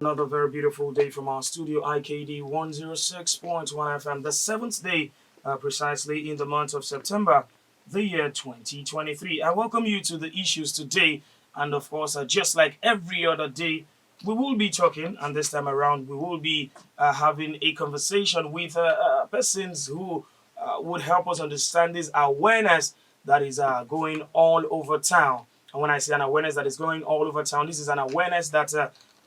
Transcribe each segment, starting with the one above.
another very beautiful day from our studio, IKD 106.1 FM, the seventh day precisely in the month of September, the year 2023. I welcome you to the issues today, and of course, just like every other day, we will be talking, and this time around, we will be having a conversation with persons who would help us understand this awareness that is going all over town. And when I say an awareness that is going all over town, this is an awareness that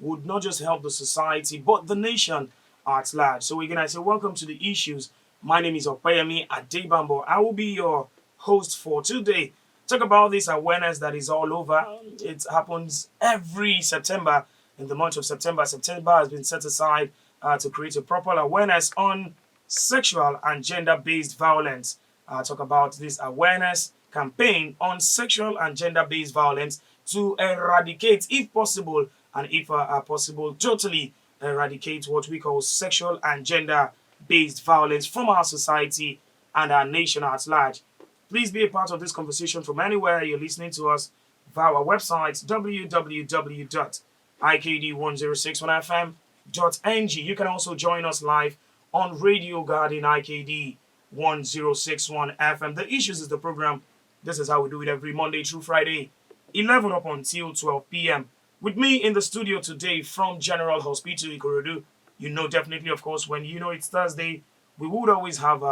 would not just help the society, but the nation at large. So again, I say welcome to the issues. My name is Opeyemi Adebambo. I will be your host for today. Talk about this awareness that is all over. It happens every September. In the month of September, September has been set aside to create a proper awareness on sexual and gender-based violence. Talk about this awareness campaign on sexual and gender-based violence to eradicate, if possible, and if possible, totally eradicate what we call sexual and gender-based violence from our society and our nation at large. Please be a part of this conversation from anywhere you're listening to us via our website www.ikd1061fm.ng. You can also join us live on Radio Garden IKD 1061 FM. The Issues is the program. This is how we do it every Monday through Friday, 11 up until 12 p.m. With me in the studio today from General Hospital Ikorodu, you know definitely, of course, when you know it's Thursday, we would always have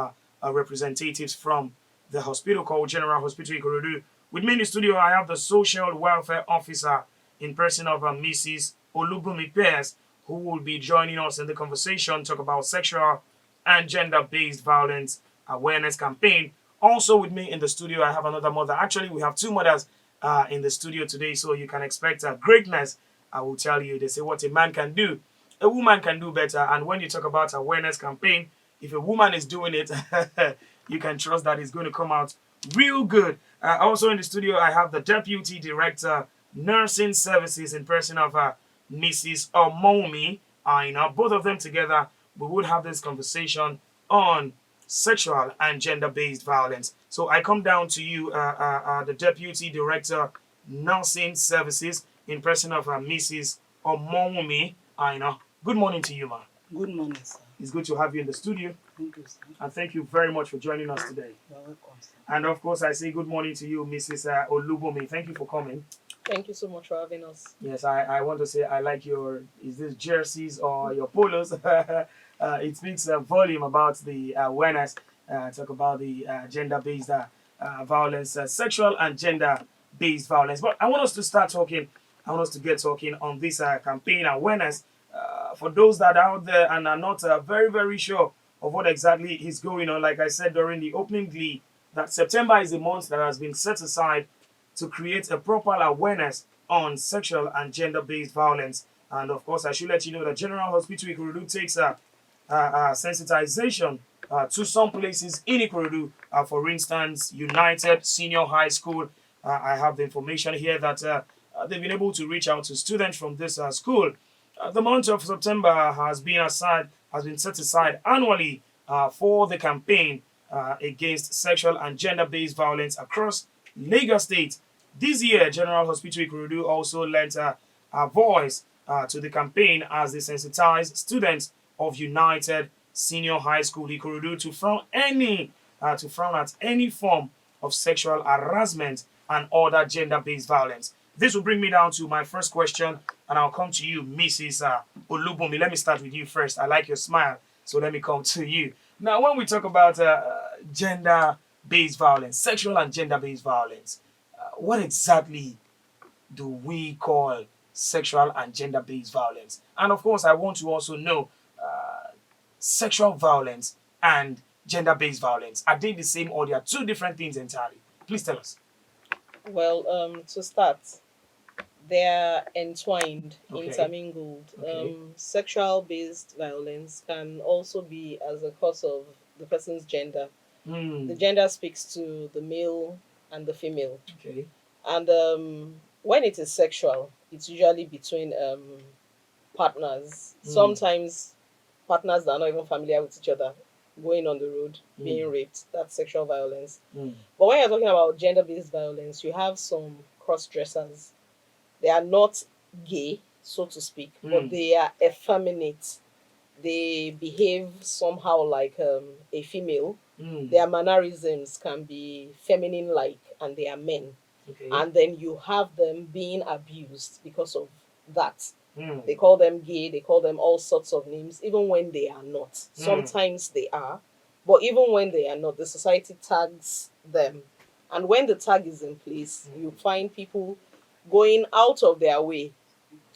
representatives from the hospital called General Hospital Ikorodu. With me in the studio, I have the Social Welfare Officer in person of Mrs. Olubumi Pierce, who will be joining us in the conversation, talk about sexual and gender-based violence awareness campaign. Also with me in the studio, I have another mother. Actually, we have two mothers in the studio today, so you can expect greatness. I will tell you, they say what a man can do, a woman can do better. And when you talk about awareness campaign, if a woman is doing it, you can trust that it's going to come out real good. Also in the studio, I have the Deputy Director, Nursing Services in person of Mrs. Omomi Aina. Both of them together, we would have this conversation on sexual and gender-based violence. So I come down to you, the Deputy Director, Nursing Services in person of Mrs. Omomi Aina. Good morning to you, ma. Good morning, sir. It's good to have you in the studio. Thank you, sir. And thank you very much for joining us today. You're welcome, sir. And of course, I say good morning to you, Mrs. Olubumi. Thank you for coming. Thank you so much for having us. Yes, I want to say I like your, is this jerseys or your polos? It speaks a volume about the awareness, talk about the gender-based violence, sexual and gender-based violence. But I want us to start talking, I want us to get talking on this campaign awareness for those that are out there and are not very, very sure of what exactly is going on. Like I said during the opening glee, that September is a month that has been set aside to create a proper awareness on sexual and gender-based violence. And of course, I should let you know that General Hospital Ikorodu takes sensitization to some places in Ikorodu. For instance, United Senior High School. I have the information here that they've been able to reach out to students from this school. The month of September has been set aside annually for the campaign against sexual and gender-based violence across Lagos State. This year, General Hospital Ikorodu also lent a voice to the campaign as they sensitized students of United Senior High School Ikorodu to frown at any form of sexual harassment and other gender-based violence. This will bring me down to my first question, and I'll come to you, Mrs. Olubumi. Let me start with you first. I like your smile, so let me come to you. Now, when we talk about gender-based violence, sexual and gender-based violence, what exactly do we call sexual and gender-based violence? And of course, I want to also know sexual violence and gender-based violence. Are they the same or they are two different things entirely? Please tell us. Well, to start, they're entwined, Okay. intermingled. Okay. Sexual-based violence can also be as a cause of the person's gender. Hmm. The gender speaks to the male and the female. Okay. And when it is sexual, it's usually between partners. Sometimes partners that are not even familiar with each other, going on the road, being raped. That's sexual violence. But when you're talking about gender-based violence, you have some cross-dressers. They are not gay, so to speak, but Mm. they are effeminate. They behave somehow like a female. Mm. Their mannerisms can be feminine like, and they are men. Okay. And then you have them being abused because of that. Mm. They call them gay, they call them all sorts of names, even when they are not. Mm. Sometimes they are, but even when they are not, the society tags them. And when the tag is in place, you find people going out of their way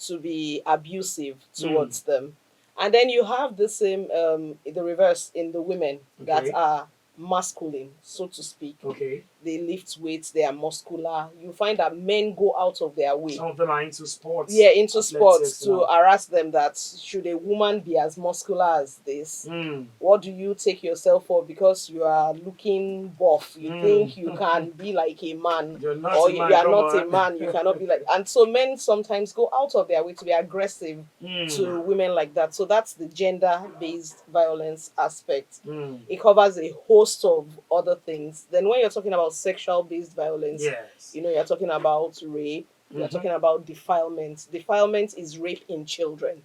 to be abusive Mm. towards them. And then you have the same, the reverse in the women that Okay. are masculine, so to speak. Okay. They lift weights, they are muscular. You find that men go out of their way, Some of them are into sports. yeah, into sports Athletics. to harass them that should a woman be as muscular as this? Mm. What do you take yourself for because you are looking buff? You think you can be like a man, You're not or a you man. are Come not a on. man, you cannot be like. And so men sometimes go out of their way to be aggressive Mm. to women like that. So that's the gender based violence aspect. Mm. It covers a host of other things. Then when you're talking about sexual based violence, Yes. you know, you're talking about rape, you're Mhm. talking about defilement. Defilement is rape in children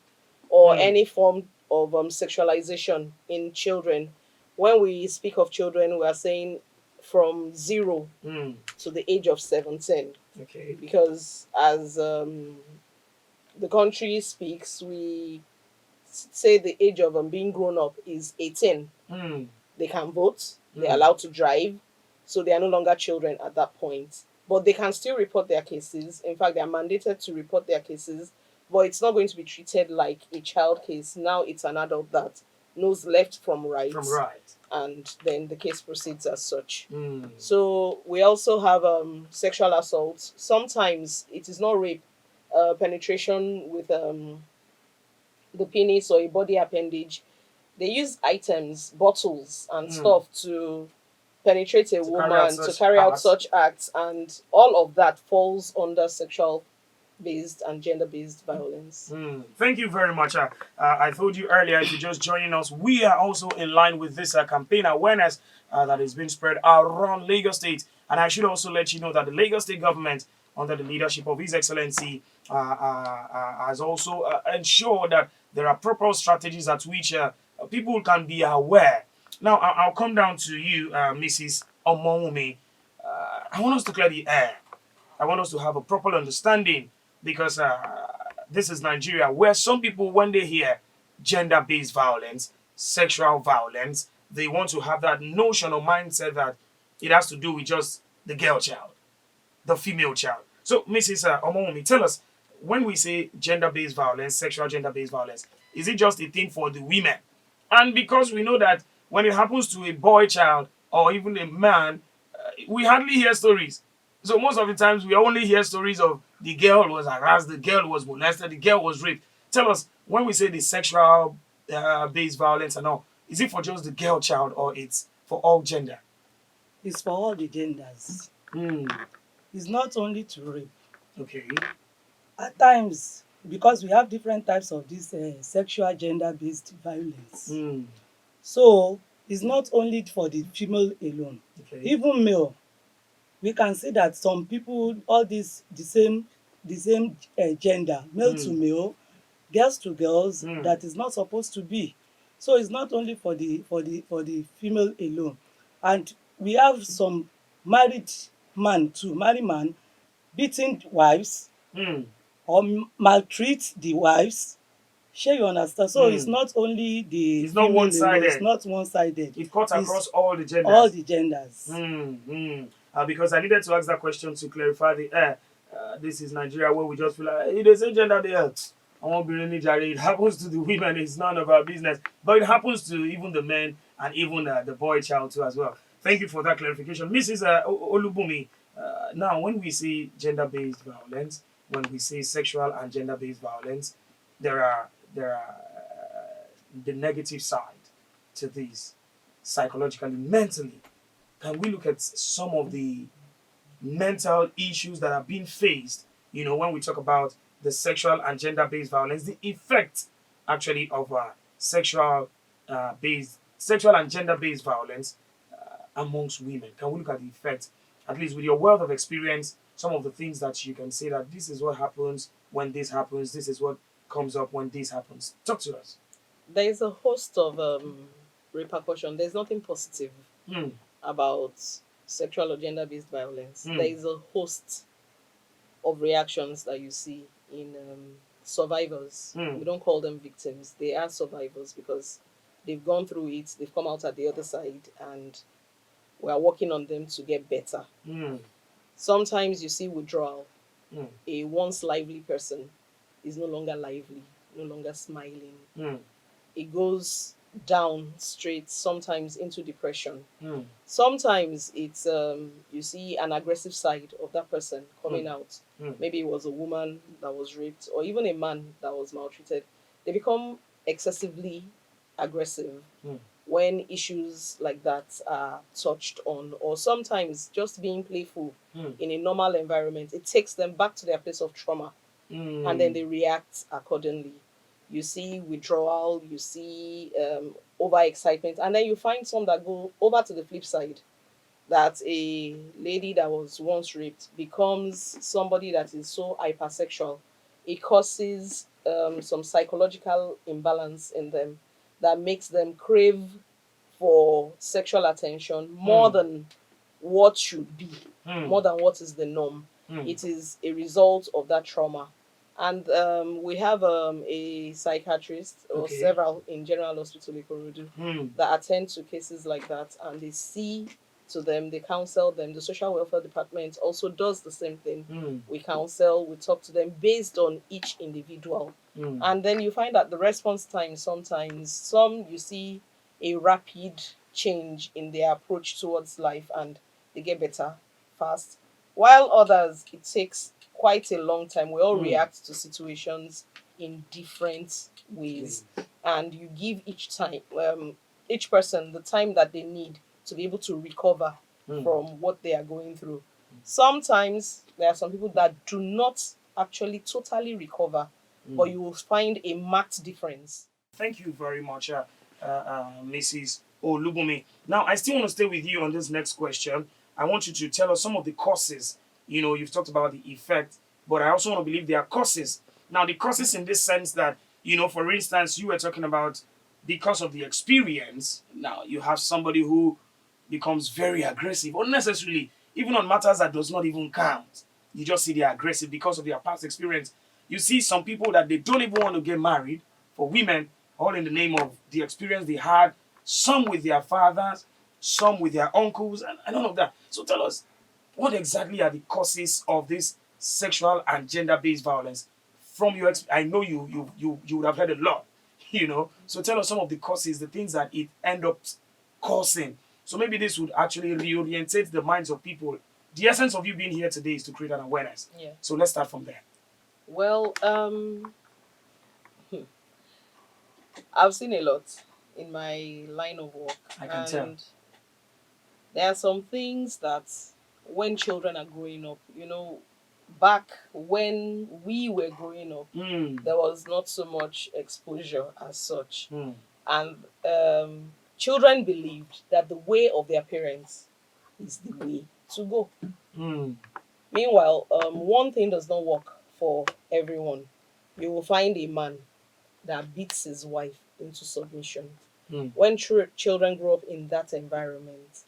or Mm. any form of sexualization in children. When we speak of children, we are saying from 0 Mm. to the age of 17, Okay. because as the country speaks, we say the age of being grown up is 18. Mm. They can vote, they're Mm. allowed to drive, so they are no longer children at that point. But they can still report their cases. In fact, they are mandated to report their cases, but it's not going to be treated like a child case. Now it's an adult that knows left from right, From right. and then the case proceeds as such. Mm. So we also have sexual assault. Sometimes it is not rape, penetration with the penis or a body appendage. They use items, bottles, and Mm. stuff to penetrate a To carry out woman, to such carry out acts. such acts, and all of that falls under sexual based and gender based violence. Mm. Thank you very much. I told you earlier, if you're just joining us, we are also in line with this campaign awareness that is being spread around Lagos State. And I should also let you know that the Lagos State government, under the leadership of His Excellency, has also ensured that there are proper strategies at which people can be aware. Now, I'll come down to you, Mrs. Omowumi. I want us to clear the air. I want us to have a proper understanding because this is Nigeria, where some people, when they hear gender based violence, sexual violence, they want to have that notion or mindset that it has to do with just the girl child, the female child. So, Mrs. Omomi, tell us, when we say gender based violence, sexual gender based violence, is it just a thing for the women? And because we know that when it happens to a boy child or even a man, we hardly hear stories. So most of the times we only hear stories of the girl was harassed, the girl was molested, the girl was raped. Tell us, when we say the sexual based violence and all, is it for just the girl child or it's for all gender? It's for all the genders. Hmm. It's not only to rape. Okay. At times, because we have different types of this sexual gender-based violence. Hmm. So it's not only for the female alone. Okay. Even male, we can see that some people, all this the same gender, male to male, girls to girls, that is not supposed to be. So it's not only for the female alone. And we have some married man beating wives Hmm. or maltreat the wives. Shey you understand? So it's not only the It's not female alone, one-sided. it's not one-sided. It cuts It's across all the genders. all the genders. Because I needed to ask that question to clarify the air. This is Nigeria where we just feel like it is a gender there. I won't be really jarred. It happens to the women, it's none of our business. But it happens to even the men and even the boy child too as well. Thank you for that clarification. Mrs. Olubumi, now when we say gender-based violence, when we say sexual and gender-based violence, there are the negative side to this psychologically, mentally. Can we look at some of the mental issues that are being faced, when we talk about the sexual and gender-based violence, the effect actually of sexual and gender-based violence amongst women? Can we look at the effect, at least with your wealth of experience, some of the things that you can say that this is what happens when this happens, this is what comes up when this happens. Talk to us. There is a host of repercussion. There's nothing positive Hmm. about sexual or gender-based violence. Mm. There is a host of reactions that you see in survivors. Mm. We don't call them victims. They are survivors because they've gone through it, they've come out at the other side, and we are working on them to get better. Mm. Sometimes you see withdrawal. Mm. A once lively person is no longer lively, no longer smiling. Mm. It goes down straight, sometimes into depression. Mm. Sometimes it's you see an aggressive side of that person coming out. Mm. Maybe it was a woman that was raped or even a man that was maltreated. They become excessively aggressive Mm. when issues like that are touched on, or sometimes just being playful Mm. in a normal environment, it takes them back to their place of trauma, Mm. and then they react accordingly. You see withdrawal, you see overexcitement, and then you find some that go over to the flip side. That a lady that was once raped becomes somebody that is so hypersexual. It causes some psychological imbalance in them that makes them crave for sexual attention more Mm. than what should be, Mm. more than what is the norm. Mm. It is a result of that trauma. And we have a psychiatrist or Okay. several in General Hospital Ikorodu Mm. that attend to cases like that, and they see to them, they counsel them. The social welfare department also does the same thing. Mm. We counsel, we talk to them based on each individual. Mm. And then you find that the response time sometimes, some you see a rapid change in their approach towards life and they get better fast, while others it takes quite a long time. We all Mm. react to situations in different ways, and you give each person the time that they need to be able to recover Mm. from what they are going through. Sometimes there are some people that do not actually totally recover, but you will find a marked difference. Thank you very much, Mrs. Olubumi. Now, I still want to stay with you on this next question. I want you to tell us some of the causes. You know, you've talked about the effect, but I also want to believe there are causes. Now, the causes in this sense that, you know, for instance, you were talking about because of the experience. Now, you have somebody who becomes very aggressive, unnecessarily, even on matters that does not even count. You just see they're aggressive because of their past experience. You see some people that they don't even want to get married, for women, all in the name of the experience they had, some with their fathers, some with their uncles, and all of that. So tell us, what exactly are the causes of this sexual and gender-based violence? From your, I know you would have heard a lot, you know. So tell us some of the causes, the things that it end up causing. So maybe this would actually reorientate the minds of people. The essence of you being here today is to create an awareness. Yeah. So let's start from there. Well, I've seen a lot in my line of work. I can tell. There are some things that when children are growing up, you know, back when we were growing up, Mm. there was not so much exposure as such. Mm. And children believed that the way of their parents is the way to go. Mm. Meanwhile, one thing does not work for everyone. You will find a man that beats his wife into submission. Mm. When children grow up in that environment,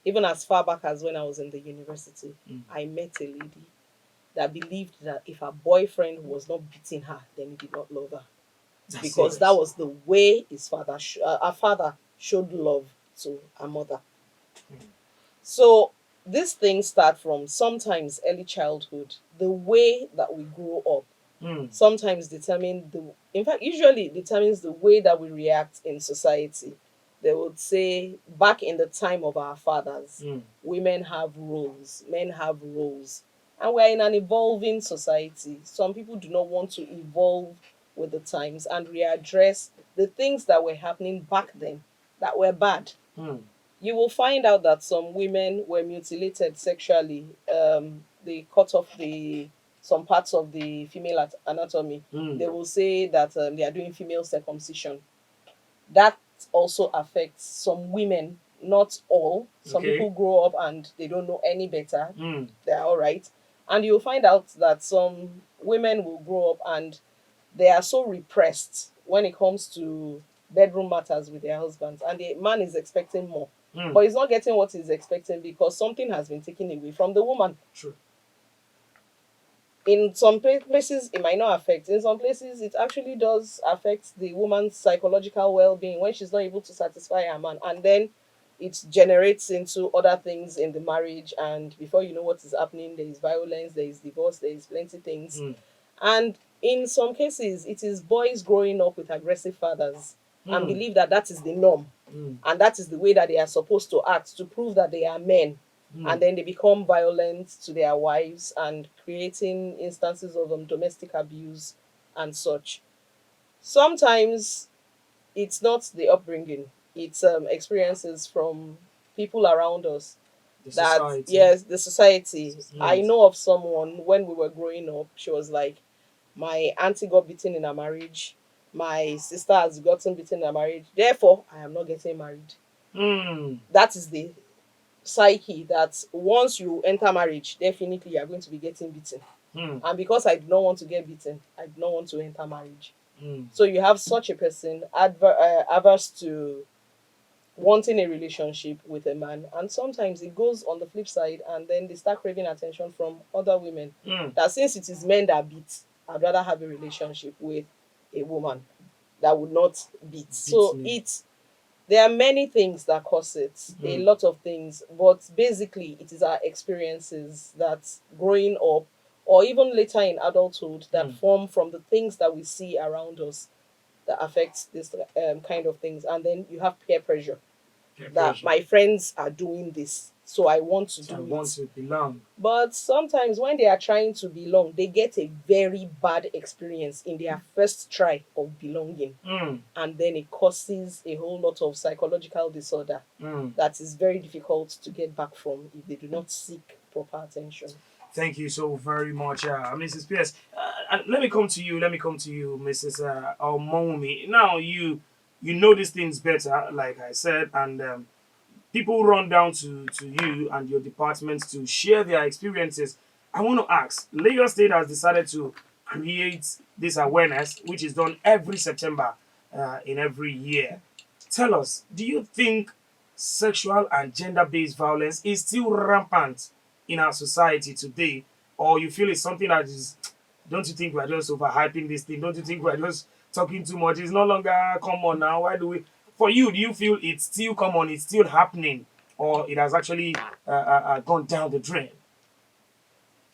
even as far back as when I was in the university, I met a lady that believed that if her boyfriend was not beating her, then he did not love her. That's Because serious. that was the way her father showed love to her mother. So these things start from sometimes early childhood. The way that we grow up Mm. sometimes usually determines the way that we react in society. They would say back in the time of our fathers, Mm. women have roles, men have roles, and we're in an evolving society. Some people do not want to evolve with the times and readdress the things that were happening back then that were bad. Mm. You will find out that some women were mutilated sexually. They cut off some parts of the female anatomy. Mm. They will say that they are doing female circumcision. That also affects some women, not all. Some Okay. people grow up and they don't know any better. Mm. They're all right. And you'll find out that some women will grow up and they are so repressed when it comes to bedroom matters with their husbands, and the man is expecting more. But he's not getting what he's expecting because something has been taken away from the woman. True. In some places, it might not affect. In some places, it actually does affect the woman's psychological well-being when she's not able to satisfy her man, and then it generates into other things in the marriage. And before you know what is happening, there is violence, there is divorce, there is plenty things. And in some cases, it is boys growing up with aggressive fathers and believe that that is the norm, and that is the way that they are supposed to act to prove that they are men. And then they become violent to their wives and creating instances of domestic abuse and such. Sometimes it's not the upbringing, it's experiences from people around us. The That society. yes, the society. Yes. I know of someone when we were growing up, she was like, my auntie got beaten in a marriage, my sister has gotten beaten in a marriage, therefore I am not getting married. That is the psyche, that once you enter marriage, definitely you are going to be getting beaten. And because I do not want to get beaten, I do not want to enter marriage. So you have such a person averse to wanting a relationship with a man, and sometimes it goes on the flip side, and then they start craving attention from other women. That since it is men that beat, I'd rather have a relationship with a woman that would not beat. So me. there are many things that cause it, a lot of things, but basically it is our experiences that growing up or even later in adulthood that form from the things that we see around us that affects this kind of things. And then you have peer pressure, that my friends are doing this, so I want to do I it. want to belong. But sometimes when they are trying to belong, they get a very bad experience in their first try of belonging. And then it causes a whole lot of psychological disorder that is very difficult to get back from if they do not seek proper attention. Thank you so very much, Mrs. Pierce. And let me come to you. Mrs. Omomi. Now you know these things better, like I said, and people run down to you and your department to share their experiences. I want to ask, Lagos State has decided to create this awareness, which is done every September in every year. Tell us, do you think sexual and gender-based violence is still rampant in our society today, or you feel it's something that is, don't you think we're just overhyping this thing? Don't you think we're just talking too much? It's no longer common now. Why do we? For you, do you feel it's still common, it's still happening, or it has actually gone down the drain?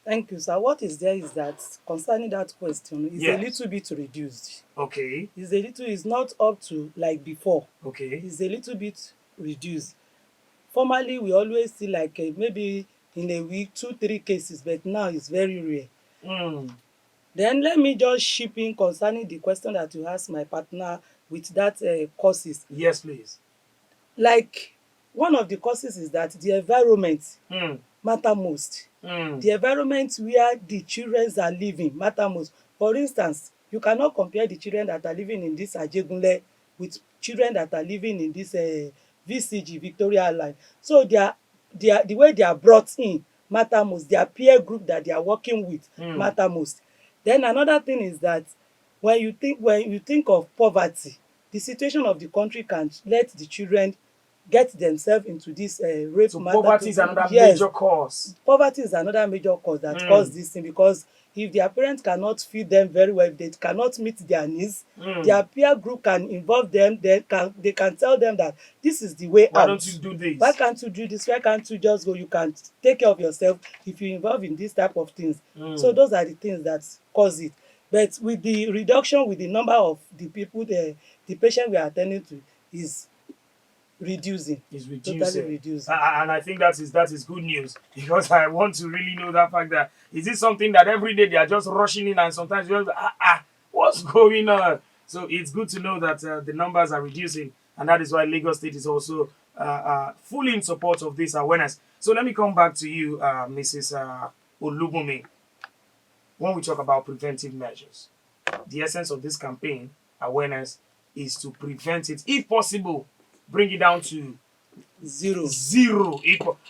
Thank you, sir. What is there is that concerning that question is Yes. a little bit reduced. Okay. It's not up to like before. Okay. It's a little bit reduced. Formerly, we always see like maybe in a week 2-3 cases, but now it's very rare. Then let me just chip in concerning the question that you asked my partner with that causes. Yes, please. Like one of the causes is that the environment matter most. The environment where the children are living matter most. For instance, you cannot compare the children that are living in this Ajegunle with children that are living in this VCG, Victoria Line. So the way they are brought in matter most. Their peer group that they are working with matter most. Then another thing is that when you think of poverty, the situation of the country can let the children get themselves into this rape So matter. poverty is another Yes, major cause. poverty is another major cause that cause this thing, because if their parents cannot feed them very well, if they cannot meet their needs, their peer group can involve them. They can tell them that this is the way Why out. don't you do this? Why can't you do this? Why can't you just go? You can take care of yourself if you involve in this type of things. So those are the things that cause it. But with the reduction, with the number of the people, the patient we are attending to is reducing. Is Totally reducing. reducing. And I think that is good news, because I want to really know that fact, that is it something that every day they are just rushing in, and sometimes you're what's going on? So it's good to know that the numbers are reducing, and that is why Lagos State is also fully in support of this awareness. So let me come back to you, Mrs. Olubumi. When we talk about preventive measures, the essence of this campaign awareness is to prevent it, if possible, bring it down to Zero. zero.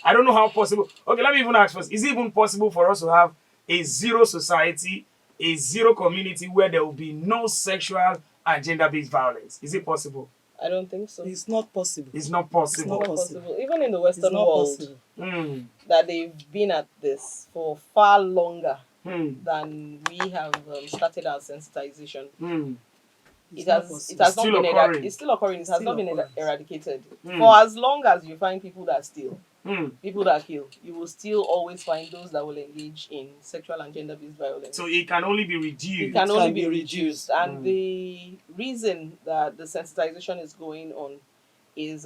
I don't know how possible. Okay, let me even ask first. Is it even possible for us to have a zero society, a zero community where there will be no sexual and gender-based violence? Is it possible? I don't think so. It's not possible. It's not It's possible. not Not possible. possible. Even in the It's Western not world, possible. Mm, that they've been at this for far longer mm, than we have started our sensitization. mm, It's It not has possible. not It's still been occurring. it's still occurring. It's It has still not been occurring. eradicated. Mm. For as long as you find people that steal, mm. people that kill, you will still always find those that will engage in sexual and gender-based violence. So it can only be It reduced. can only can be be reduced. reduced. And Mm. the reason that the sensitization is going on is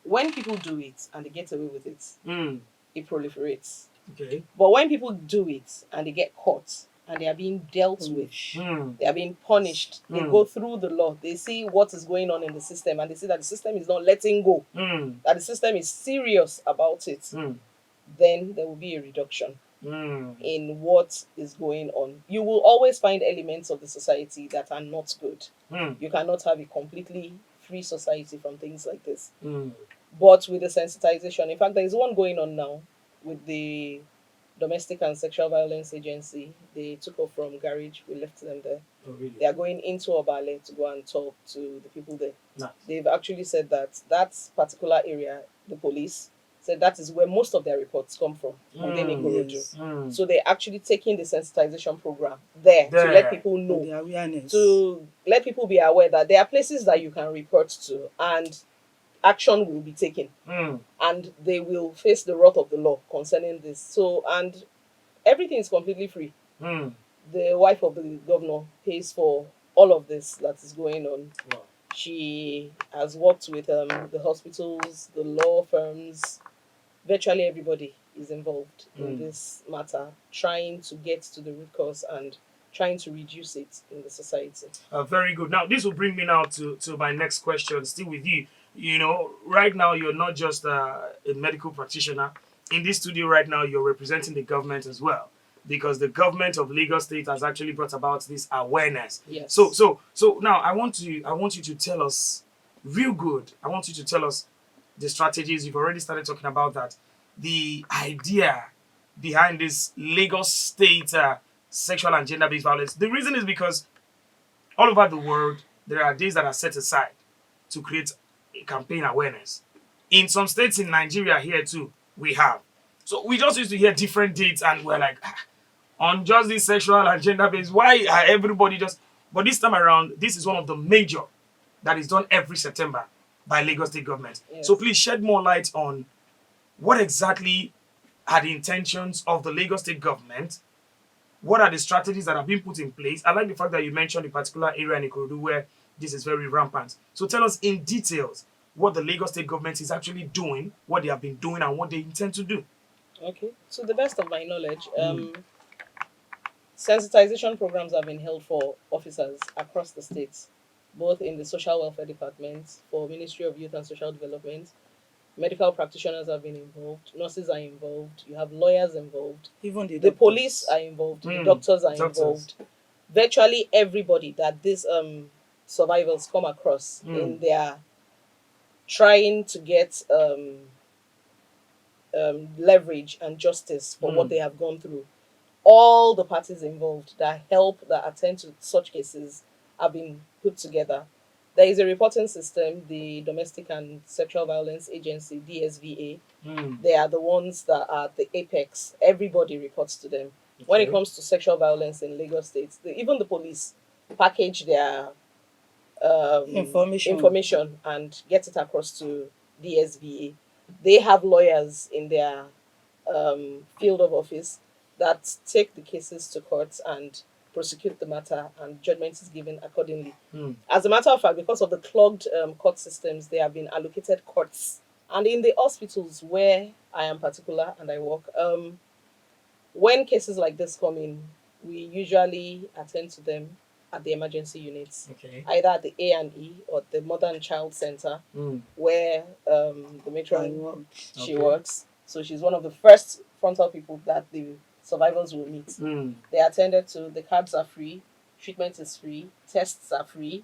when people do it and they get away with it, Mm. it proliferates. Okay. But when people do it and they get caught and they are being dealt with, Mm. they are being punished, they Mm. go through the law, they see what is going on in the system, and they see that the system is not letting go, Mm. that the system is serious about it, Mm. then there will be a reduction Mm. in what is going on. You will always find elements of the society that are not good. Mm. You cannot have a completely free society from things like this. Mm. But with the sensitization, in fact, there is one going on now with the Domestic and Sexual Violence Agency. They took off from Garage, we left them there. Oh, really? They are going into Obale to go and talk to the people there. Nice. They've actually said that that particular area, the police, said that is where most of their reports come from. Within Ikorodu. Yes. Mm. So they're actually taking the sensitization program there to There. let people For know, the awareness. to let people be aware that there are places that you can report to and action will be taken Mm. and they will face the wrath of the law concerning this. So, and everything is completely free. Mm. The wife of the governor pays for all of this that is going on. Wow. She has worked with the hospitals, the law firms, virtually everybody is involved in Mm. this matter, trying to get to the root cause and trying to reduce it in the society. Very good. Now, this will bring me now to my next question, still with you. You know, right now, you're not just a medical practitioner. In this studio right now, you're representing the government as well, because the government of Lagos State has actually brought about this awareness. Yes. So now I want you to tell us real good. I want you to tell us the strategies. You've already started talking about that. The idea behind this Lagos State sexual and gender-based violence. The reason is because all over the world, there are days that are set aside to create a campaign awareness. In some states in Nigeria here too, we have. So we just used to hear different dates and we're like, on just this sexual and gender-based, why are everybody just... But this time around, this is one of the major that is done every September by Lagos State government. Yes. So please shed more light on what exactly are the intentions of the Lagos State government. What are the strategies that have been put in place? I like the fact that you mentioned a particular area in Ikorodu where this is very rampant. So tell us in details what the Lagos State government is actually doing, what they have been doing, and what they intend to do. Okay. To the best of my knowledge, sensitization programs have been held for officers across the states, both in the social welfare department, for Ministry of Youth and Social Development. Medical practitioners have been involved, nurses are involved, you have lawyers involved, Even the the doctors. police are involved, the doctors are Doctors. involved. Virtually everybody that these survivors come across in their trying to get leverage and justice for what they have gone through. All the parties involved that help, that attend to such cases have been put together. There is a reporting system, the Domestic and Sexual Violence Agency, DSVA. They are the ones that are the apex. Everybody reports to them. When it Okay. comes to sexual violence in Lagos State, even the police package their information and get it across to DSVA. They have lawyers in their field of office that take the cases to court and prosecute the matter, and judgment is given accordingly. As a matter of fact, because of the clogged court systems, they have been allocated courts. And in the hospitals where I am particular and I work, when cases like this come in, we usually attend to them at the emergency units, Okay. either at the A&E or the Mother and Child Center, where the matron she Okay. works. So she's one of the first frontal people that the survivors will meet. They are attended to, the cabs are free, treatment is free, tests are free.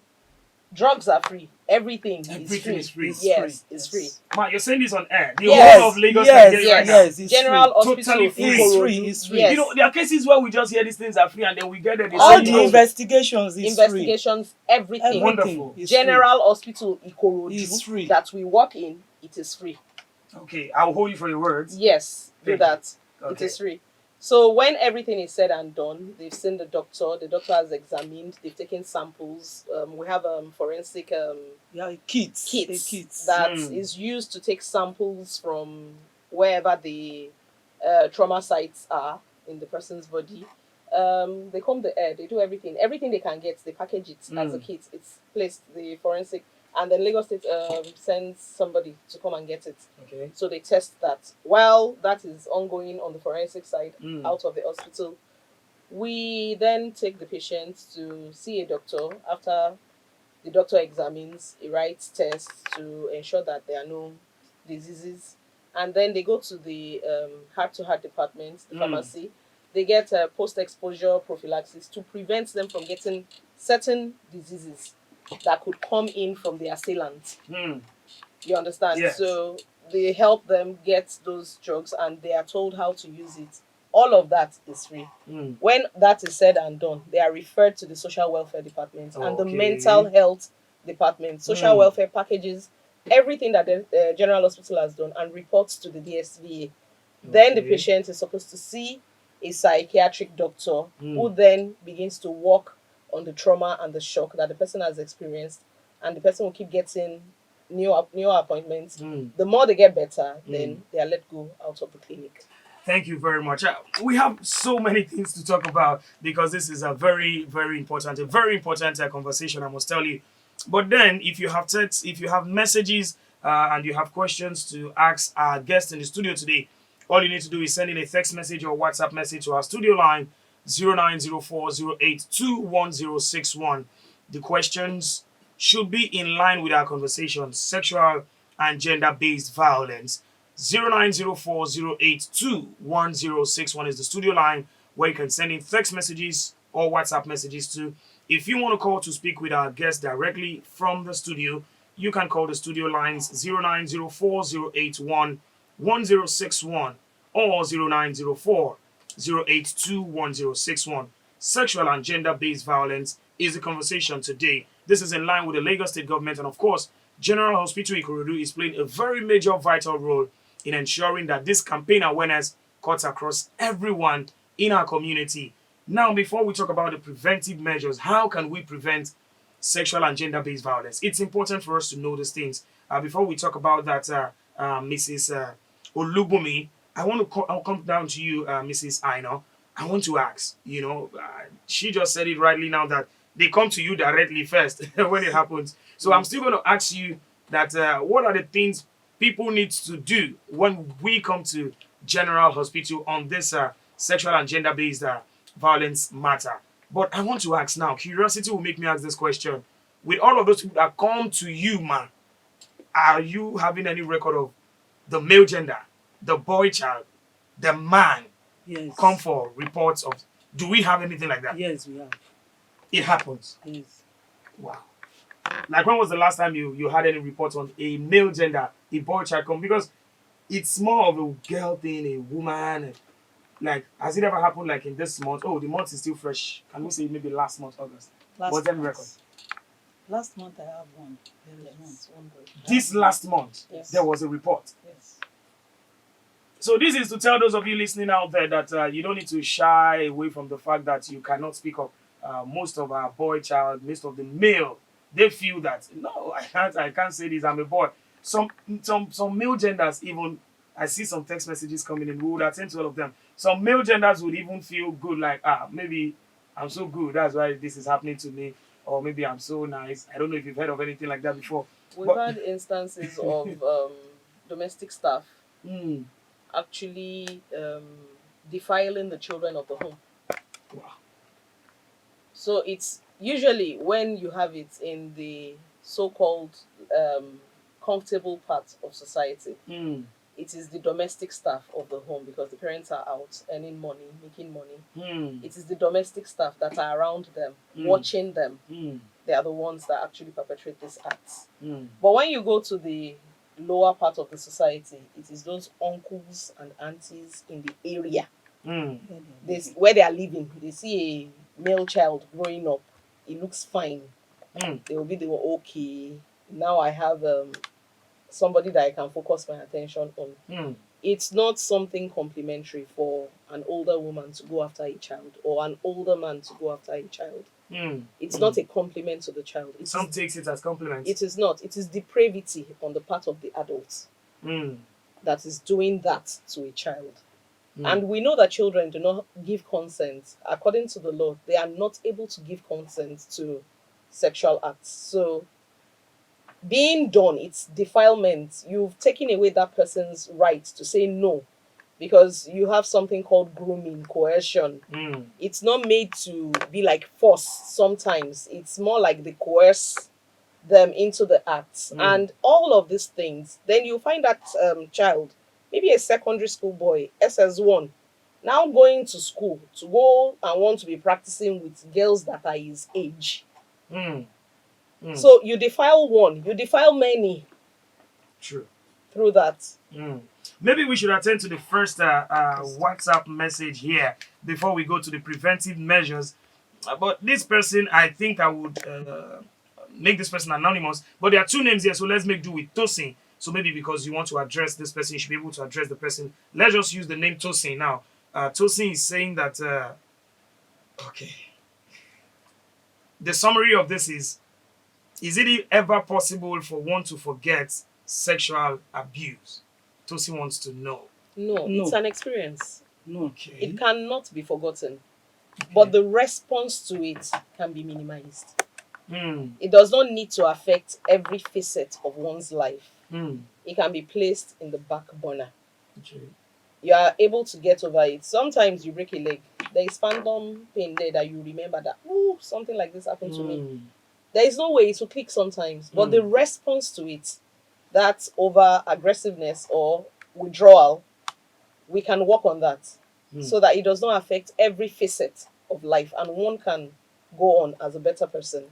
Drugs are free. Everything Everything is is free. free. It's Yes, free. it's Yes. free. Man, you're saying this on air. The Yes. whole of Lagos Yes, can get it right now. yes, it's General free. Hospital Totally free. It's Ikorodu. free, it's free. Yes. You know, there are cases where we just hear these things are free and then we get there. They All say, The "Oh, investigations is Investigations, everything. free. Wonderful. Everything is General Hospital It's Ikorodu free. that we work in, it is free. Okay, I'll hold you for your words." Yes, do Thank that. you. It Okay. is free. So when everything is said and done, they've seen the doctor has examined, they've taken samples. We have forensic Yeah, kits. kits that is Hmm. used to take samples from wherever the trauma sites are in the person's body. They comb the air, they do everything. Everything they can get, they package it as a Mm. kit. It's placed, the forensic, and then Lagos State sends somebody to come and get it. Okay. So they test that. While that is ongoing on the forensic side, Mm. out of the hospital, we then take the patient to see a doctor. After the doctor examines, he writes tests to ensure that there are no diseases. And then they go to the heart-to-heart department, the Mm. pharmacy. They get post-exposure prophylaxis to prevent them from getting certain diseases that could come in from the assailant. Hmm. You understand? Yes. So they help them get those drugs and they are told how to use it. All of that is free. Hmm. When that is said and done, they are referred to the social welfare department and the Okay. mental health department. Social Mm. welfare packages everything that the general hospital has done and reports to the DSVA. Then the Okay. patient is supposed to see a psychiatric doctor who Mm. then begins to work on the trauma and the shock that the person has experienced, and the person will keep getting new appointments. Mm. The more they get better, then they are let go out of the clinic. Thank you very much. We have so many things to talk about because this is a very, very important, conversation, I must tell you. But then, if you have texts, if you have messages, and you have questions to ask our guest in the studio today, all you need to do is send in a text message or WhatsApp message to our studio line 090408211061. The questions should be in line with our conversation: sexual and gender based violence. 090408211061 is the studio line where you can send in text messages or WhatsApp messages to. If you want to call to speak with our guest directly from the studio, you can call the studio lines 0904081161 or 090408211061. Sexual and gender based violence is the conversation today. This is in line with the Lagos State government, and of course, General Hospital Ikorodu is playing a very major, vital role in ensuring that this campaign awareness cuts across everyone in our community. Now, before we talk about the preventive measures, how can we prevent sexual and gender-based violence? It's important for us to know these things. Before we talk about that, Mrs. Olubumi, I'll come down to you, Mrs. Aino. I want to ask, she just said it rightly now that they come to you directly first when it happens. So I'm still going to ask you that what are the things people need to do when we come to General Hospital on this sexual and gender-based violence matter? But I want to ask now, curiosity will make me ask this question. With all of those people that come to you, man, are you having any record of the male gender, the boy child, the man Yes. come for reports of? Do we have anything like that? Yes, we have. It happens. Yes. Wow. Like, when was the last time you had any reports on a male gender, a boy child come? Because it's more of a girl thing, a woman. Like, has it ever happened like in this month? Oh, the month is still fresh. Can we say maybe last month, August? Was there any record? Last month I have one. There is Yes, one boy. This last month, Yes. there was a report. Yes. So this is to tell those of you listening out there that you don't need to shy away from the fact that you cannot speak up. Most of our boy child, most of the male, they feel that no, I can't say this. I'm a boy. Some male genders even. I see some text messages coming in. We would attend to all of them. Some male genders would even feel good, like maybe I'm so good. That's why this is happening to me, or maybe I'm so nice. I don't know if you've heard of anything like that before. We've But- had instances of domestic staff Mm, actually defiling the children of the home. wow. So it's usually when you have it in the so-called comfortable part of society, Mm, it is the domestic staff of the home because the parents are out earning money, making money. mm, It is the domestic staff that are around them, Mm. watching them. mm. they are the ones that actually perpetrate these acts. Mm. But when you go to the lower part of the society, it is those uncles and aunties in the area Mm. where they are living. They see a male child growing up, he looks fine. Mm. They will be the one, okay, now I have somebody that I can focus my attention on. Mm. It's not something complimentary for an older woman to go after a child or an older man to go after a child. Mm. It's not a compliment to the child. Some takes it as compliment. It is not. It is depravity on the part of the adults Mm. that is doing that to a child. Mm. And we know that children do not give consent. According to the law, they are not able to give consent to sexual acts. So, being done, it's defilement. You've taken away that person's right to say no because you have something called grooming, coercion. Mm. It's not made to be like force sometimes, it's more like they coerce them into the acts and all of these things. Then you find that child, maybe a secondary school boy, SS1, now going to school to go and want to be practicing with girls that are his age. Mm. Mm. So you defile one, you defile many. True. Through that. Mm. Maybe we should attend to the first WhatsApp message here before we go to the preventive measures. But this person, I think I would make this person anonymous. But there are two names here, so let's make do with Tosin. So maybe because you want to address this person, you should be able to address the person. Let's just use the name Tosin now. Tosin is saying that, okay. The summary of this is it ever possible for one to forget sexual abuse? Tosin wants to know. No, No. it's an experience. No. Okay. It cannot be forgotten. But the response to it can be minimized. Mm. It does not need to affect every facet of one's life. Mm. It can be placed in the back burner. Okay. You are able to get over it. Sometimes you break a leg. There is phantom pain there that you remember that, oh, something like this happened to me. There is no way it will click sometimes. But the response to it, that over aggressiveness or withdrawal, we can work on that so that it does not affect every facet of life and one can go on as a better person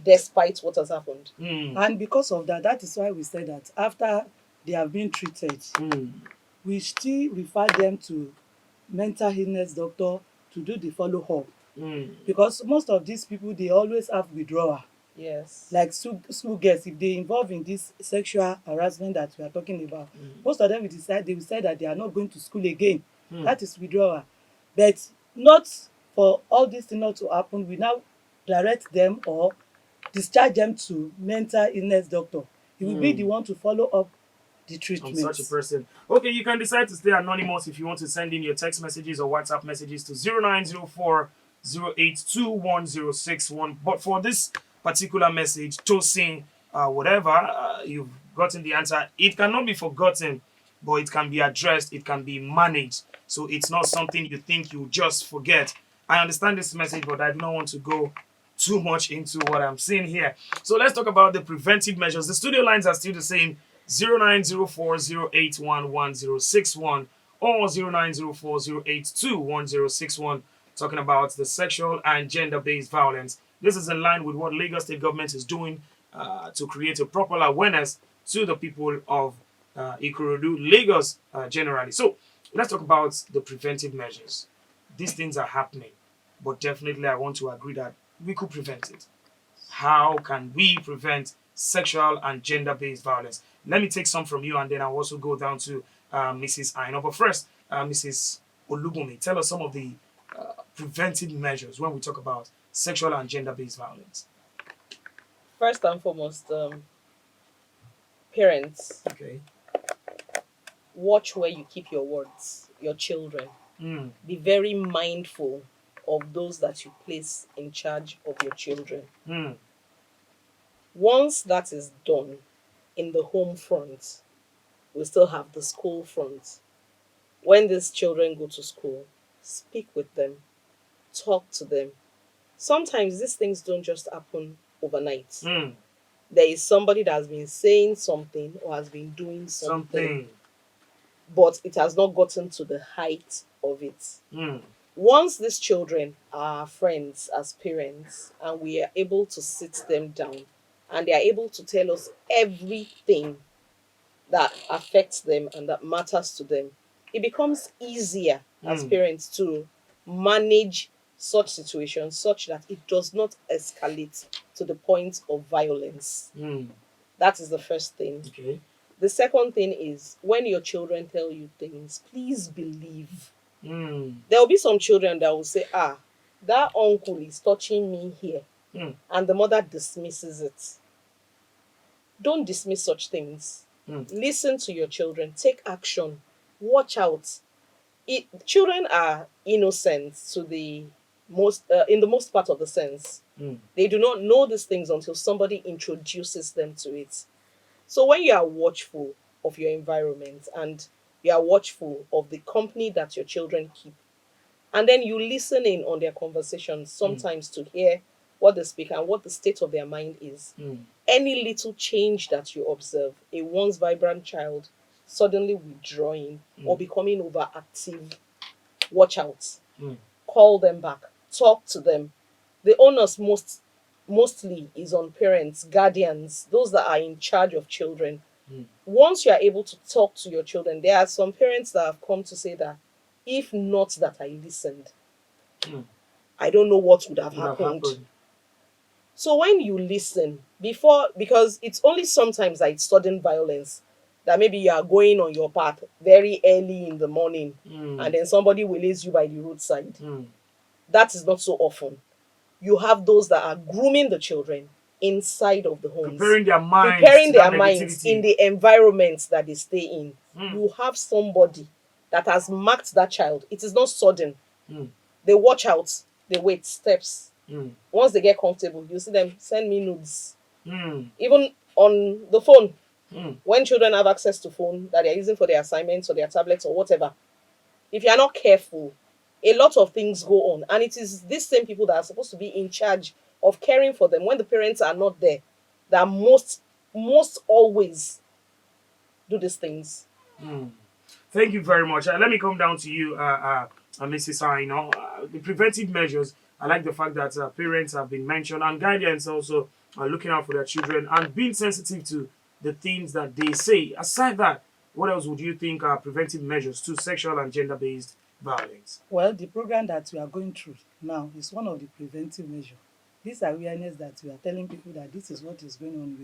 despite what has happened. And because of that, that is why we said that after they have been treated, we still refer them to mental illness doctor to do the follow-up. Because most of these people, they always have withdrawal. Yes. Like school girls, if they involve in this sexual harassment that we are talking about, most of them will say that they are not going to school again. That is withdrawal. But not for all these things not to happen, we now direct them or discharge them to mental illness doctor. He will be the one to follow up the treatment. On such a person. Okay, you can decide to stay anonymous if you want to send in your text messages or WhatsApp messages to 0904 082 1061. But for this particular message, Tosin, whatever, you've gotten the answer. It cannot be forgotten, but it can be addressed, it can be managed. So it's not something you think you just forget. I understand this message, but I do not want to go too much into what I'm seeing here. So let's talk about the preventive measures. The studio lines are still the same: 0904 081 1061 or 0904 082 1061, talking about the sexual and gender-based violence. This is in line with what Lagos State government is doing to create a proper awareness to the people of Ikorodu, Lagos generally. So let's talk about the preventive measures. These things are happening, but definitely I want to agree that we could prevent it. How can we prevent sexual and gender-based violence? Let me take some from you, and then I'll also go down to Mrs. Aino. But first, Mrs. Olubumi, tell us some of the preventive measures when we talk about sexual and gender-based violence. First and foremost, parents, Okay. watch where you keep your words, your children. Be very mindful of those that you place in charge of your children. Once that is done in the home front, we still have the school front. When these children go to school, speak with them, talk to them. Sometimes these things don't just happen overnight. There is somebody that has been saying something or has been doing something, but it has not gotten to the height of it. Once these children are friends as parents and we are able to sit them down and they are able to tell us everything that affects them and that matters to them, it becomes easier as Mm. parents to manage such situations such that it does not escalate to the point of violence. Mm. That is the first thing. Okay. The second thing is when your children tell you things, please believe. Mm. There will be some children that will say, that uncle is touching me here, Mm. and the mother dismisses it. Don't dismiss such things. Mm. Listen to your children, take action, watch out. Children are innocent to the most in the most part of the sense. Mm. They do not know these things until somebody introduces them to it. So when you are watchful of your environment and you are watchful of the company that your children keep, and then you listen in on their conversations sometimes to hear what they speak and what the state of their mind is. Mm. Any little change that you observe, a once vibrant child suddenly withdrawing or becoming overactive, watch out. Mm. Call them back, talk to them. The onus mostly is on parents, guardians, those that are in charge of children. Once you are able to talk to your children, there are some parents that have come to say that if not that I listened, I don't know what would have Would have happened. happened. So when you listen before, because it's only sometimes that it's sudden violence, that maybe you are going on your path very early in the morning and then somebody will lays you by the roadside. That is not so often. You have those that are grooming the children inside of the homes, Preparing their minds. preparing to their that minds negativity. in the environment that they stay in. You have somebody that has marked that child. It is not sudden. They watch out, they wait steps. Once they get comfortable, you see them send me nudes. Even on the phone, when children have access to phone that they're using for their assignments or their tablets or whatever, if you're not careful, a lot of things go on. And it is these same people that are supposed to be in charge of caring for them when the parents are not there that most always do these things. Thank you very much. Let me come down to you, Mrs. Aino. The preventive measures, I like the fact that parents have been mentioned and guardians also are looking out for their children and being sensitive to the things that they say. Aside that, what else would you think are preventive measures to sexual and gender-based violence? Well, the program that we are going through now is one of the preventive measures. This awareness that we are telling people that this is what is going on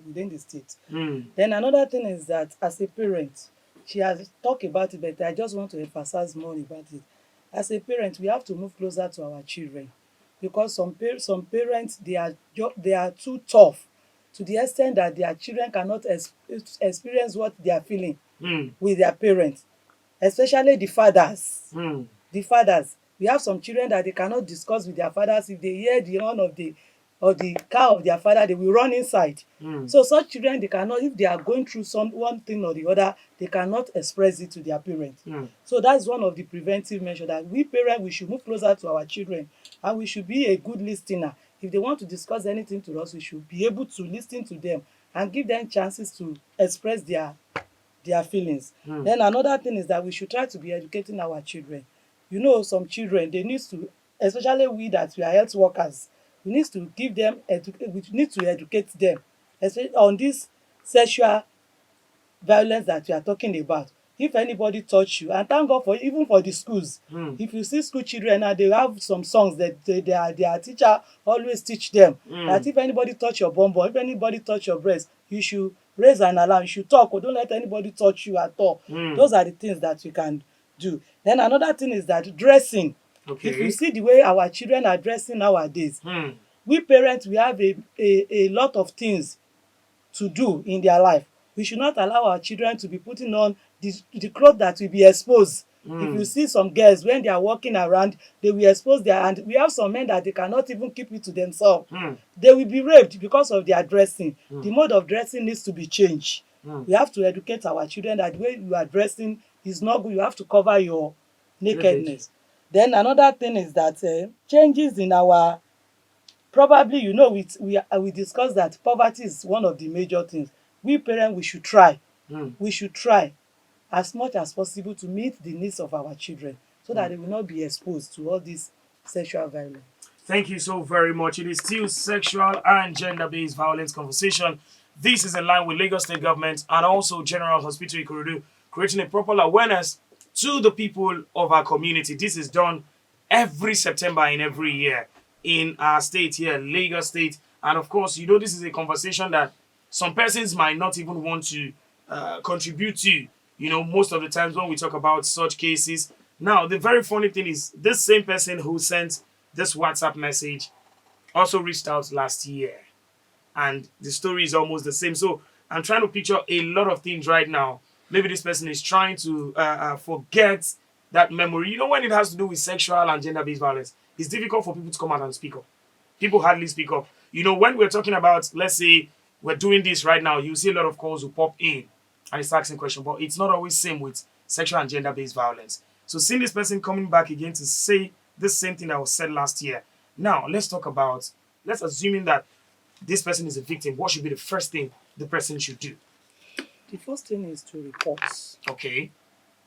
within the state. Then another thing is that as a parent, she has talked about it, but I just want to emphasize more about it. As a parent, we have to move closer to our children because some parents they are too tough to the extent that their children cannot experience what they are feeling with their parents, especially the fathers. The fathers, we have some children that they cannot discuss with their fathers. If they hear the horn of the car of their father, they will run inside. So such children, they cannot, if they are going through one thing or the other, they cannot express it to their parents. So that's one of the preventive measures, that we parents, we should move closer to our children and we should be a good listener. If they want to discuss anything to us, we should be able to listen to them and give them chances to express their feelings. Then another thing is that we should try to be educating our children. You know, some children, they need to, especially we that we are health workers, we need to give them, we need to educate them, especially on this sexual violence that we are talking about. If anybody touch you, and thank God for even for the schools, if you see school children now, they have some songs that their teacher always teach them, that if anybody touch your bum bum, if anybody touch your breast, you should raise an alarm, you should talk, or don't let anybody touch you at all. Those are the things that we can do. Then another thing is that dressing. Okay. If you see the way our children are dressing nowadays, we parents, we have a lot of things to do in their life. We should not allow our children to be putting on the clothes that will be exposed. If you see some girls, when they are walking around, they will expose their hand. We have some men that they cannot even keep it to themselves. They will be raped because of their dressing. The mode of dressing needs to be changed. We have to educate our children that the way you are dressing is not good. You have to cover your nakedness. Then another thing is that changes in our, probably, you know, we discussed that poverty is one of the major things. We parents, we should try. We should try as much as possible to meet the needs of our children. so that they will not be exposed to all this sexual violence. Thank you so very much. It is still sexual and gender-based violence conversation. This is in line with Lagos State Government and also General Hospital Ikorodu, creating a proper awareness to the people of our community. This is done every September in every year in our state here, Lagos State. And of course, this is a conversation that some persons might not even want to contribute to, most of the times when we talk about such cases. Now, the very funny thing is, this same person who sent this WhatsApp message also reached out last year. And the story is almost the same. So I'm trying to picture a lot of things right now. Maybe this person is trying to forget that memory. When it has to do with sexual and gender-based violence, it's difficult for people to come out and speak up. People hardly speak up. When we're talking about, let's say, we're doing this right now, you see a lot of calls who pop in and it's asking questions, but it's not always same with sexual and gender-based violence. So seeing this person coming back again to say the same thing that was said last year. Now, let's assuming that this person is a victim, what should be the first thing the person should do? The first thing is to report. Okay.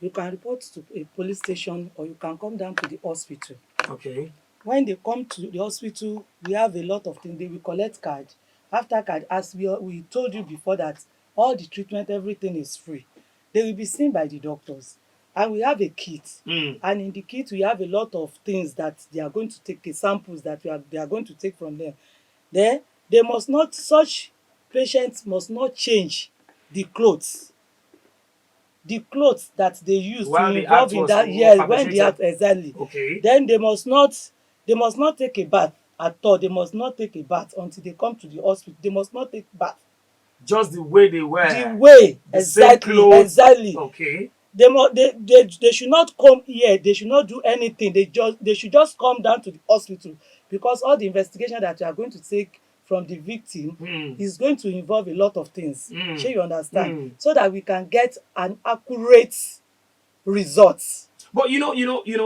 You can report to a police station or you can come down to the hospital. Okay. When they come to the hospital, we have a lot of things. They will collect card. After card, as we told you before, that all the treatment, everything is free. They will be seen by the doctors. And we have a kit. And in the kit, we have a lot of things that they are going to take, samples that they are going to take from them. Then, such patients must not change the clothes. The clothes that they use While to the involve act in was that, yes, when perpetrated. they act, exactly. Okay. Then they must not take a bath at all. They must not take a bath until they come to the hospital. They must not take bath. Just the way they were. The way, The same exactly, clothes. exactly. Okay. They should not come here. They should not do anything. They should just come down to the hospital, because all the investigation that you are going to take from the victim is going to involve a lot of things. Shey you understand? So that we can get an accurate result. But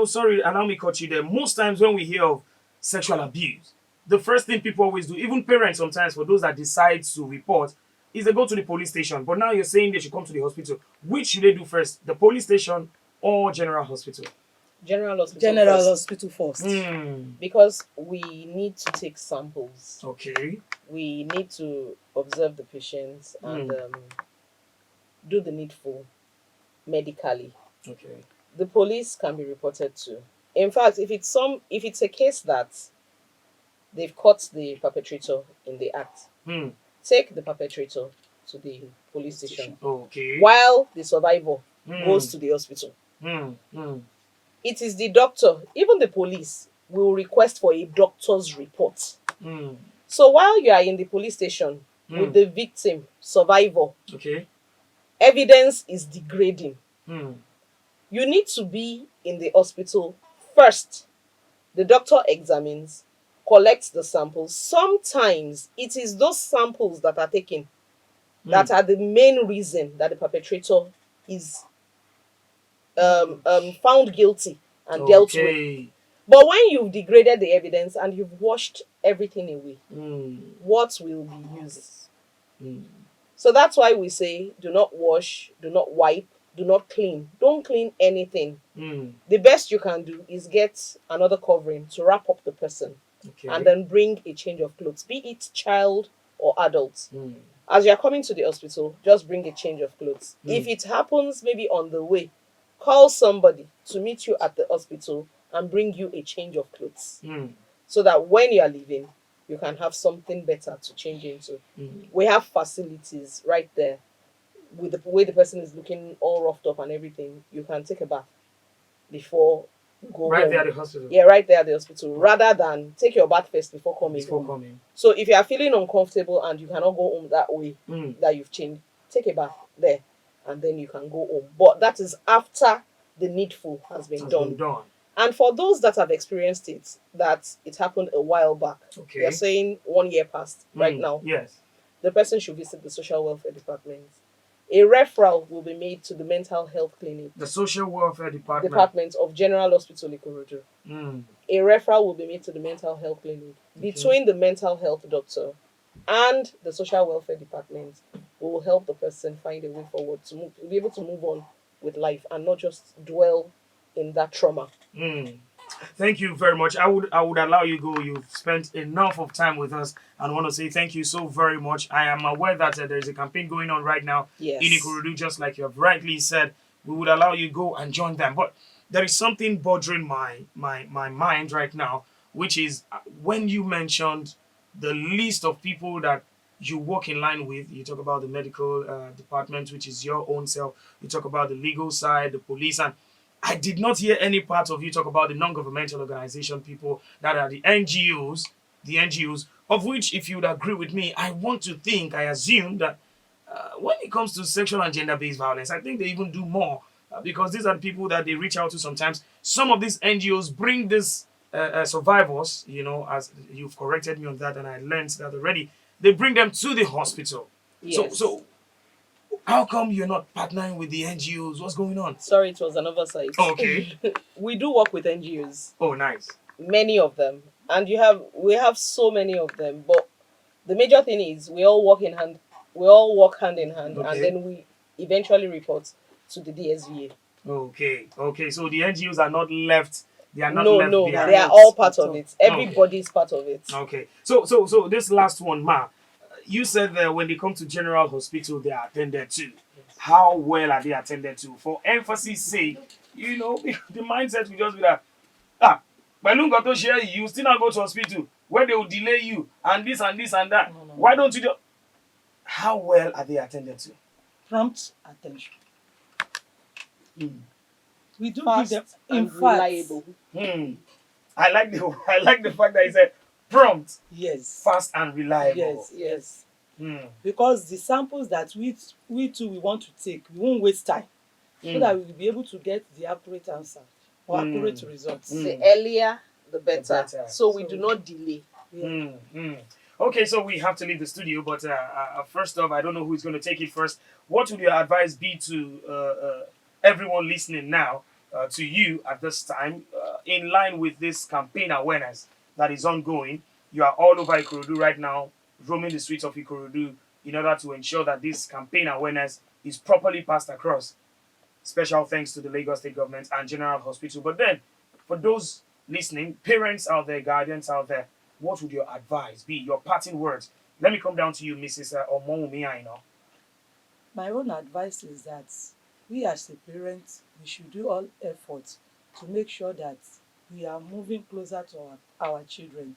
sorry, allow me cut you there. Most times when we hear of sexual abuse, the first thing people always do, even parents sometimes, for those that decide to report, is they go to the police station. But now you're saying they should come to the hospital. Which should they do first? The police station or general hospital? General hospital General first. hospital first. Because we need to take samples. Okay. We need to observe the patients and do the needful medically. Okay. The police can be reported to. In fact, if it's a case that they've caught the perpetrator in the act, take the perpetrator to the police station Okay. while the survivor goes to the hospital. It is the doctor, even the police will request for a doctor's report. So while you are in the police station with the victim, survivor, Okay. evidence is degrading. You need to be in the hospital first. The doctor examines, collects the samples. Sometimes it is those samples that are taken that are the main reason that the perpetrator is found guilty and dealt with. But when you've degraded the evidence and you've washed everything away, what will be used? So that's why we say, do not wash, do not wipe, do not clean. Don't clean anything. The best you can do is get another covering to wrap up the person and then bring a change of clothes, be it child or adult. As you're coming to the hospital, just bring a change of clothes. If it happens maybe on the way, call somebody to meet you at the hospital and bring you a change of clothes. So that when you are leaving, you can have something better to change into. We have facilities right there. With the way the person is looking all roughed up and everything, you can take a bath before you go Right home. there at the hospital. Yeah, right there at the hospital. Rather than take your bath first before coming home. So if you are feeling uncomfortable and you cannot go home that way that you've changed, take a bath there and then you can go home. But that is after the needful has been done. And for those that have experienced it, that it happened a while back, you're saying 1 year past right now. Yes. The person should visit the social welfare department. A referral will be made to the mental health clinic. The social welfare department of General Hospital Ikorodu. A referral will be made to the mental health clinic. Between the mental health doctor and the social welfare department, we will help the person find a way forward to be able to move on with life and not just dwell in that trauma. Mm. Thank you very much. I would allow you go. You've spent enough of time with us, and I want to say thank you so very much. I am aware that there is a campaign going on right now in Yes. Ikorodu, just like you have rightly said. We would allow you go and join them, but there is something bothering my mind right now, which is when you mentioned the list of people that you work in line with. You talk about the medical department, which is your own self. You talk about the legal side, the police, and I did not hear any part of you talk about the non-governmental organization people that are the NGOs, of which, if you would agree with me, I want to think, I assume that when it comes to sexual and gender-based violence, I think they even do more because these are the people that they reach out to sometimes. Some of these NGOs bring these survivors, as you've corrected me on that, and I learned that already. They bring them to the hospital. So, Yes. so how come you're not partnering with the NGOs? What's going on? Sorry, it was an oversight. Okay. We do work with NGOs, Oh, nice. many of them, and we have so many of them. But the major thing is we all work in hand. We all work hand in hand, Okay. and then we eventually report to the DSVA. Okay. Okay. So the NGOs are not left. They are not No, left no, behind. they are all part of it. Okay. Everybody's part of it. Okay. So this last one, Ma, you said that when they come to General Hospital, they are attended to. How well are they attended to? For emphasis' sake, the mindset will just be that Balloon got to share you still not go to hospital where they will delay you and this and this and that. No. Why don't you do? How well are they attended to? Prompt attention. Hmm. We do Fast give them and in reliable. I like the fact that he said prompt, Yes. fast and reliable. Yes. Yes. Because the samples that we too we want to take, we won't waste time, so that we will be able to get the accurate answer or accurate results. The earlier, the better. better. So we do not delay. Yeah. Okay, so we have to leave the studio, but first off, I don't know who's going to take it first. What would your advice be to everyone listening now, to you at this time, in line with this campaign awareness that is ongoing? You are all over Ikorodu right now, roaming the streets of Ikorodu in order to ensure that this campaign awareness is properly passed across. Special thanks to the Lagos State Government and General Hospital. But then, for those listening, parents out there, guardians out there, what would your advice be? Your parting words. Let me come down to you, Mrs. Omonwumi Aina. My own advice is that we as a parent, we should do all efforts to make sure that we are moving closer to our children.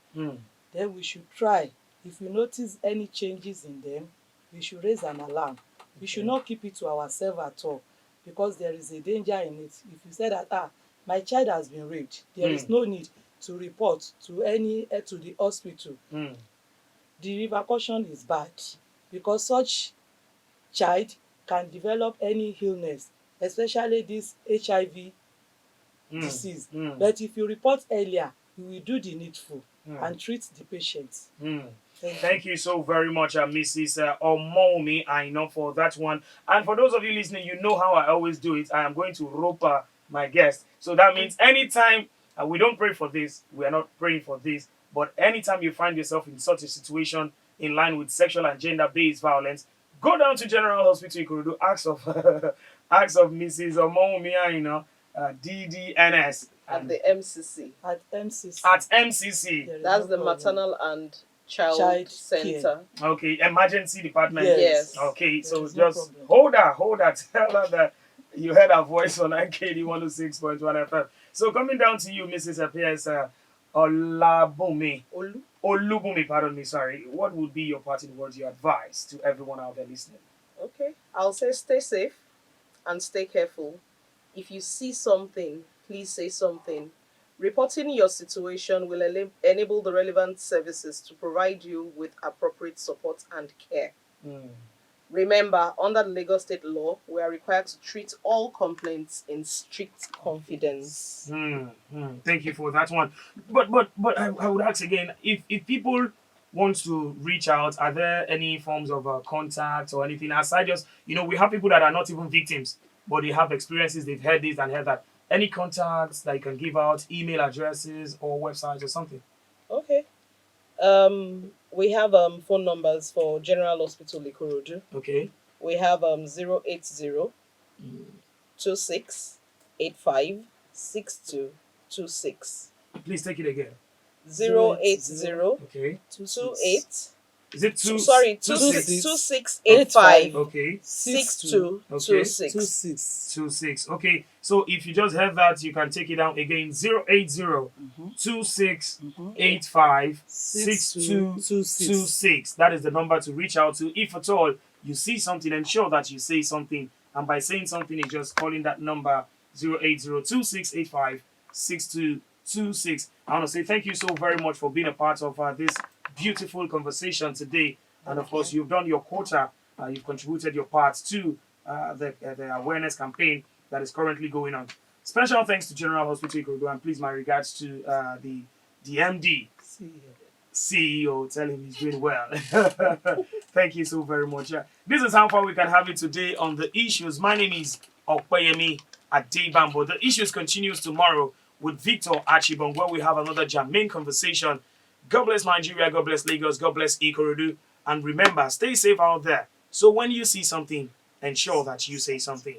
Then we should try. If we notice any changes in them, we should raise an alarm. We should not keep it to ourselves at all, because there is a danger in it. If you say that, my child has been raped, there is no need to report to the hospital. The repercussion is bad, because such child can develop any illness, especially this HIV disease. But if you report earlier, you will do the needful and treat the patient. Thank you so very much, Mrs. Omomi Aina, for that one. And for those of you listening, you know how I always do it. I am going to rope my guest. So that means anytime we don't pray for this, we are not praying for this. But anytime you find yourself in such a situation in line with sexual and gender-based violence, go down to General Hospital Ikorodu, ask of Mrs. Omomi Aina, DDNS. At the MCC. At MCC. At MCC. There is That's no the problem. maternal and child Child center. Okay, emergency department. Yes. Okay, so There is no just problem. hold her. Tell her that you heard her voice on IKD 106.1 FM. So coming down to you, Mrs. Appears Olabumi. Olubumi, pardon me, sorry. What would be your parting words, your advice to everyone out there listening? Okay. I'll say stay safe and stay careful. If you see something, please say something. Reporting your situation will enable the relevant services to provide you with appropriate support and care. Remember, under the Lagos State law, we are required to treat all complaints in strict confidence. Thank you for that one. But I would ask again, if people want to reach out, are there any forms of contact or anything aside just, we have people that are not even victims, but they have experiences, they've heard this and heard that. Any contacts that you can give out, email addresses or websites or something? Okay. We have phone numbers for General Hospital Ikorodu. Okay. We have 080 26 85 62 26. Please take it again. 080 Okay. 28. Is it two? Sorry, two 2685 Okay. 6226. 26. Okay. So if you just have that, you can take it down again. 080 2685 6226. That is the number to reach out to. If at all you see something, ensure that you say something. And by saying something, it's just calling that number 080 2685 6226. I want to say thank you so very much for being a part of this beautiful conversation today. And of course, you've done your quota. You've contributed your part to the awareness campaign that is currently going on. Special thanks to General Hospital Ikorodu, and please my regards to the MD, CEO. Tell him he's doing well. Thank you so very much. This is how far we can have it today on the issues. My name is Okpeyemi Adebambo. The issues continues tomorrow with Victor Achibong, where we have another germane conversation. God bless Nigeria, God bless Lagos, God bless Ikorodu. And remember, stay safe out there. So when you see something, ensure that you say something.